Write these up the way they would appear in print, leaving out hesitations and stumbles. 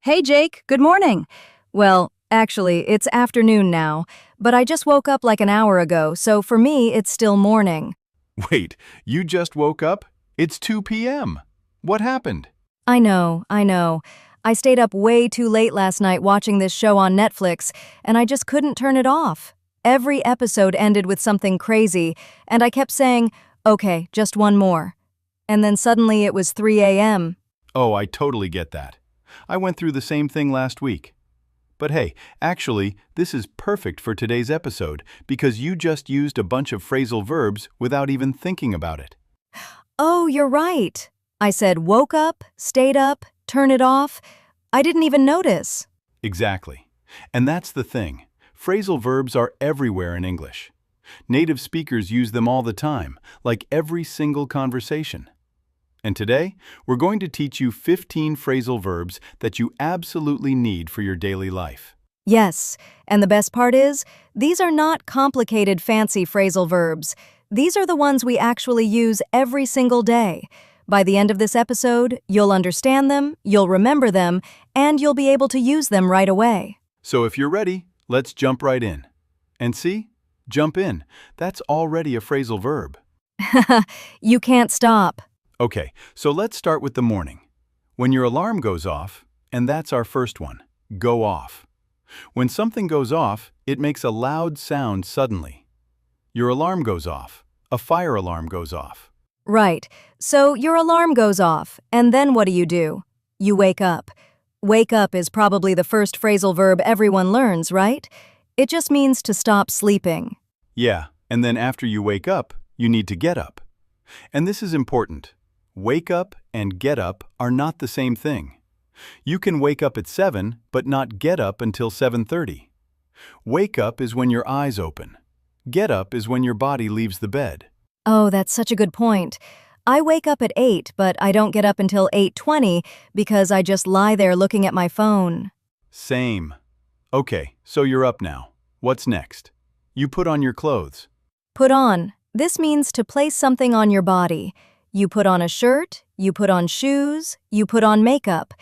Hey Jake, good morning. Well, actually, it's afternoon now, but I just woke up like an hour ago, so for me, it's still morning. Wait, you just woke up? It's 2 p.m. What happened? I know. I stayed up way too late last night watching this show on Netflix, and I just couldn't turn it off. Every episode ended with something crazy, and I kept saying, okay, just one more. And then suddenly it was 3 a.m. Oh, I totally get that. I went through the same thing last week. But hey, actually, this is perfect for today's episode because you just used a bunch of phrasal verbs without even thinking about it. Oh, you're right. I said woke up, stayed up, turn it off. I didn't even notice. Exactly. And that's the thing. Phrasal verbs are everywhere in English. Native speakers use them all the time, like every single conversation. And today, we're going to teach you 15 phrasal verbs that you absolutely need for your daily life. Yes, and the best part is, these are not complicated fancy phrasal verbs. These are the ones we actually use every single day. By the end of this episode, you'll understand them, you'll remember them, and you'll be able to use them right away. So if you're ready, let's jump right in. And see? Jump in. That's already a phrasal verb. You can't stop. Okay, so let's start with the morning. When your alarm goes off, and that's our first one, go off. When something goes off, it makes a loud sound suddenly. Your alarm goes off. A fire alarm goes off. Right, so your alarm goes off, and then what do? You wake up. Wake up is probably the first phrasal verb everyone learns, right? It just means to stop sleeping. Yeah, and then after you wake up, you need to get up. And this is important. Wake up and get up are not the same thing. You can wake up at 7, but not get up until 7:30. Wake up is when your eyes open. Get up is when your body leaves the bed. Oh, that's such a good point. I wake up at 8, but I don't get up until 8:20 because I just lie there looking at my phone. Same. Okay, so you're up now. What's next? You put on your clothes. Put on. This means to place something on your body. You put on a shirt, you put on shoes, you put on makeup.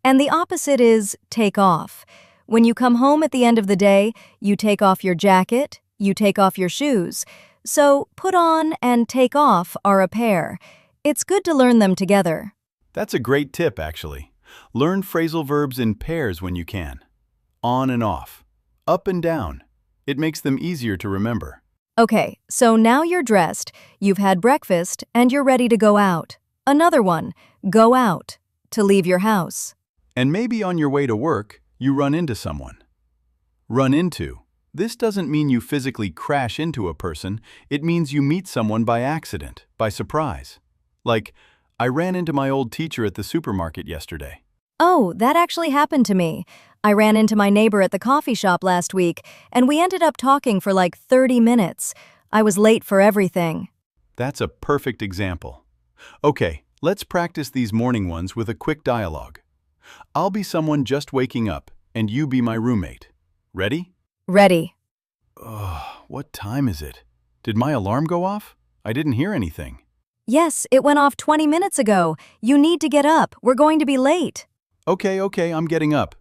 And the opposite is take off. When you come home at the end of the day, you take off your jacket, you take off your shoes. So put on and take off are a pair. It's good to learn them together. That's a great tip, actually. Learn phrasal verbs in pairs when you can. On and off. Up and down. It makes them easier to remember. Okay, so now you're dressed, you've had breakfast, and you're ready to go out. Another one, go out, to leave your house. And maybe on your way to work, you run into someone. Run into. This doesn't mean you physically crash into a person, it means you meet someone by accident, by surprise. Like, I ran into my old teacher at the supermarket yesterday. Oh, that actually happened to me. I ran into my neighbor at the coffee shop last week, and we ended up talking for like 30 minutes. I was late for everything. That's a perfect example. Okay, let's practice these morning ones with a quick dialogue. I'll be someone just waking up, and you be my roommate. Ready? Ready. Ugh, what time is it? Did my alarm go off? I didn't hear anything. Yes, it went off 20 minutes ago. You need to get up. We're going to be late. Okay, I'm getting up.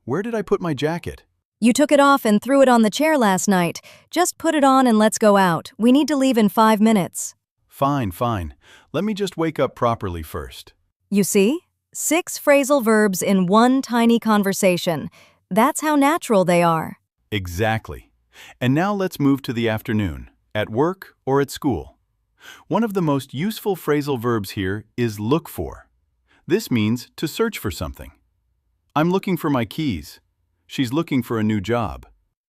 Where did I put my jacket? You took it off and threw it on the chair last night. Just put it on and let's go out. We need to leave in 5 minutes. Fine. Let me just wake up properly first. You see? 6 phrasal verbs in one tiny conversation. That's how natural they are. Exactly. And now let's move to the afternoon, at work or at school. One of the most useful phrasal verbs here is look for. This means to search for something. I'm looking for my keys. She's looking for a new job.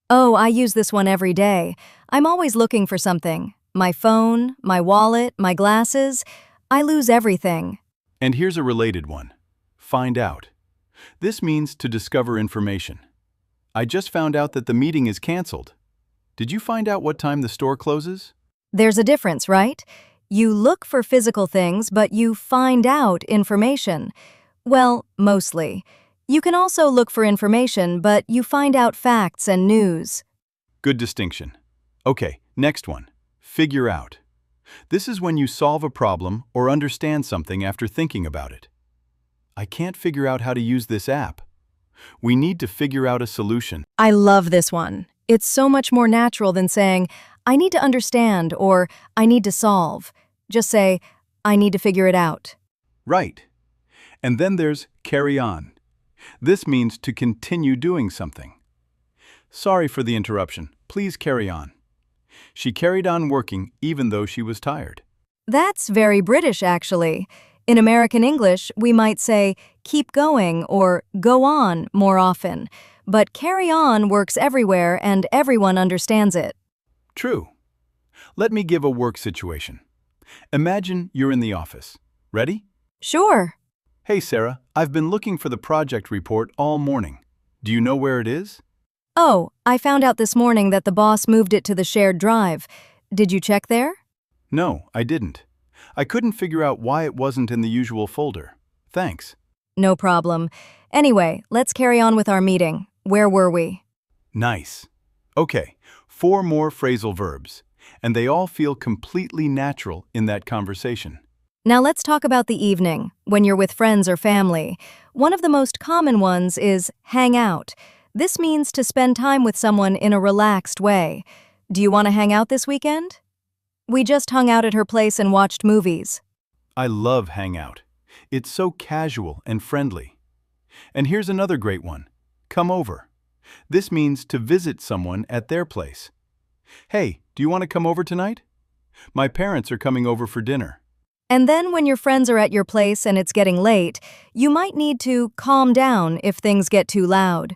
Oh, I use this one every day. I'm always looking for something. My phone, my wallet, my glasses. I lose everything. And here's a related one. Find out. This means to discover information. I just found out that the meeting is canceled. Did you find out what time the store closes? There's a difference, right? You look for physical things, but you find out information. Well, mostly. You can also look for information, but you find out facts and news. Good distinction. Okay, next one. Figure out. This is when you solve a problem or understand something after thinking about it. I can't figure out how to use this app. We need to figure out a solution. I love this one. It's so much more natural than saying, I need to understand or I need to solve. Just say, I need to figure it out. Right. And then there's carry on. This means to continue doing something. Sorry for the interruption. Please carry on. She carried on working even though she was tired. That's very British, actually. In American English, we might say keep going or go on more often, but carry on works everywhere and everyone understands it. True. Let me give a work situation. Imagine you're in the office. Ready? Sure. Hey, Sarah, I've been looking for the project report all morning. Do you know where it is? Oh, I found out this morning that the boss moved it to the shared drive. Did you check there? No, I didn't. I couldn't figure out why it wasn't in the usual folder. Thanks. No problem. Anyway, let's carry on with our meeting. Where were we? Nice. Okay, 4 more phrasal verbs, and they all feel completely natural in that conversation. Now let's talk about the evening, when you're with friends or family. One of the most common ones is hang out. This means to spend time with someone in a relaxed way. Do you want to hang out this weekend? We just hung out at her place and watched movies. I love hang out. It's so casual and friendly. And here's another great one. Come over. This means to visit someone at their place. Hey, do you want to come over tonight? My parents are coming over for dinner. And then when your friends are at your place and it's getting late, you might need to calm down if things get too loud.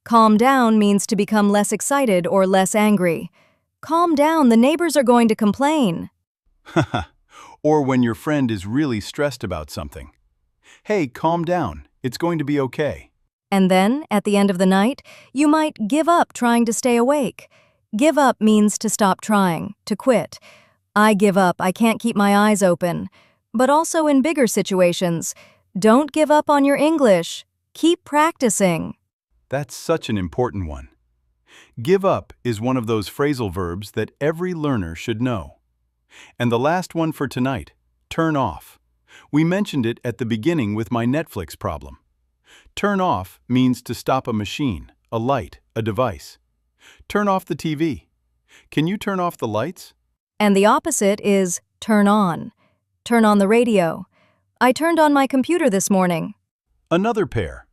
Calm down means to become less excited or less angry. Calm down, the neighbors are going to complain. Or when your friend is really stressed about something. Hey, calm down. It's going to be okay. And then, at the end of the night, you might give up trying to stay awake. Give up means to stop trying, to quit. I give up, I can't keep my eyes open. But also in bigger situations, don't give up on your English. Keep practicing. That's such an important one. Give up is one of those phrasal verbs that every learner should know. And the last one for tonight, turn off. We mentioned it at the beginning with my Netflix problem. Turn off means to stop a machine, a light, a device. Turn off the TV. Can you turn off the lights? And the opposite is turn on. Turn on the radio. I turned on my computer this morning. Another pair.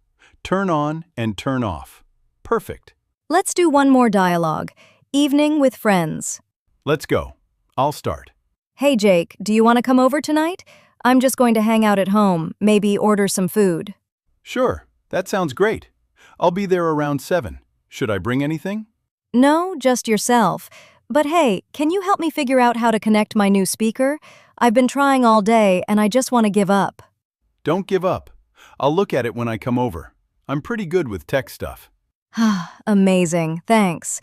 Turn on and turn off. Perfect. Let's do one more dialogue. Evening with friends. Let's go. I'll start. Hey Jake, do you want to come over tonight? I'm just going to hang out at home, maybe order some food. Sure, that sounds great. I'll be there around 7. Should I bring anything? No, just yourself. But hey, can you help me figure out how to connect my new speaker? I've been trying all day and I just want to give up. Don't give up. I'll look at it when I come over. I'm pretty good with tech stuff. Amazing, thanks.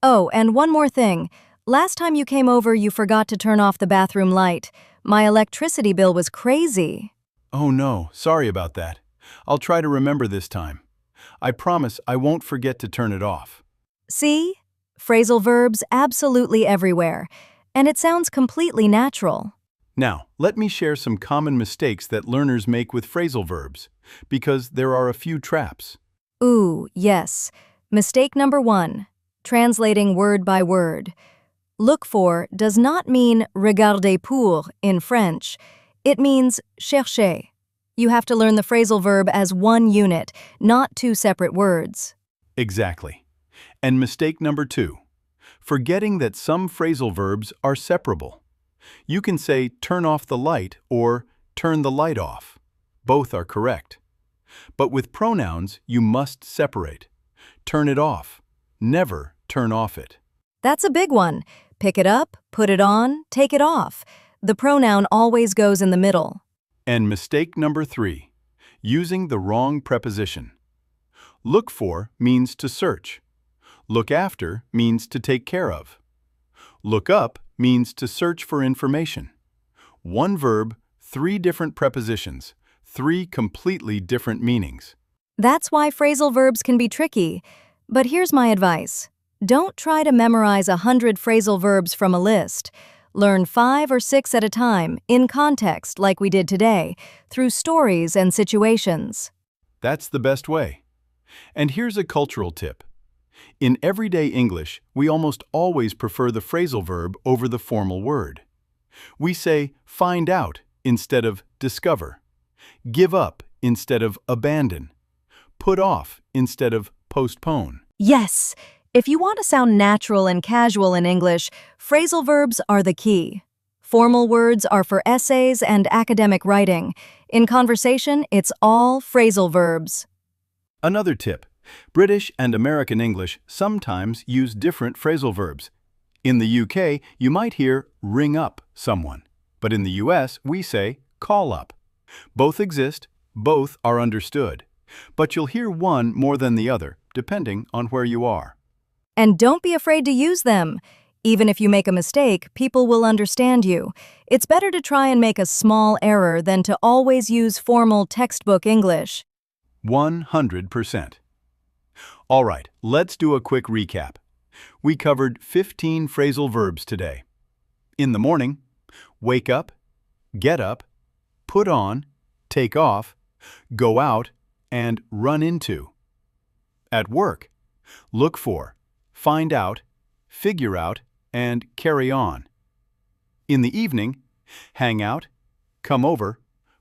Oh, and one more thing. Last time you came over, you forgot to turn off the bathroom light. My electricity bill was crazy. Oh no, sorry about that. I'll try to remember this time. I promise I won't forget to turn it off. See? Phrasal verbs absolutely everywhere. And it sounds completely natural. Now, let me share some common mistakes that learners make with phrasal verbs, because there are a few traps. Ooh, yes. Mistake number 1. Translating word by word. Look for does not mean regarder pour in French. It means chercher. You have to learn the phrasal verb as one unit, not 2 separate words. Exactly. And mistake number 2. Forgetting that some phrasal verbs are separable. You can say turn off the light or turn the light off. Both are correct. But with pronouns, you must separate. Turn it off. Never turn off it. That's a big one. Pick it up, put it on, take it off. The pronoun always goes in the middle. And mistake number 3. Using the wrong preposition. Look for means to search. Look after means to take care of. Look up means to search for information. One verb, 3 different prepositions, 3 completely different meanings. That's why phrasal verbs can be tricky. But here's my advice. Don't try to memorize 100 phrasal verbs from a list. Learn 5 or 6 at a time, in context like we did today, through stories and situations. That's the best way. And here's a cultural tip. In everyday English, we almost always prefer the phrasal verb over the formal word. We say find out instead of discover, give up instead of abandon, put off instead of postpone. Yes, if you want to sound natural and casual in English, phrasal verbs are the key. Formal words are for essays and academic writing. In conversation, it's all phrasal verbs. Another tip. British and American English sometimes use different phrasal verbs. In the UK, you might hear ring up someone, but in the US, we say call up. Both exist, both are understood, but you'll hear one more than the other, depending on where you are. And don't be afraid to use them. Even if you make a mistake, people will understand you. It's better to try and make a small error than to always use formal textbook English. 100%. All right, let's do a quick recap. We covered 15 phrasal verbs today. In the morning, wake up, get up, put on, take off, go out, and run into. At work, look for, find out, figure out, and carry on. In the evening, hang out, come over,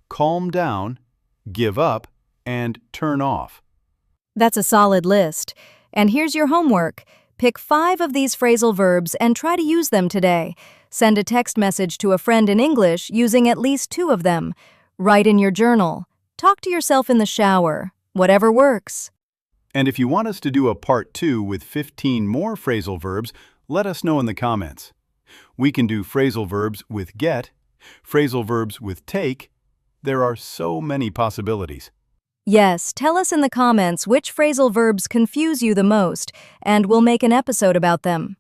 calm down, give up, and turn off. That's a solid list. And here's your homework. Pick 5 of these phrasal verbs and try to use them today. Send a text message to a friend in English using at least 2 of them. Write in your journal. Talk to yourself in the shower. Whatever works. And if you want us to do a part 2 with 15 more phrasal verbs, let us know in the comments. We can do phrasal verbs with get, phrasal verbs with take. There are so many possibilities. Yes, tell us in the comments which phrasal verbs confuse you the most, and we'll make an episode about them.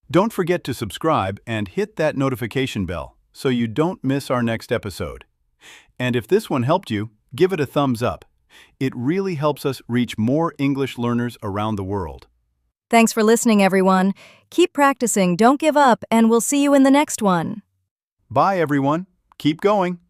Don't forget to subscribe and hit that notification bell so you don't miss our next episode. And if this one helped you, give it a thumbs up. It really helps us reach more English learners around the world. Thanks for listening, everyone. Keep practicing, don't give up, and we'll see you in the next one. Bye, everyone. Keep going.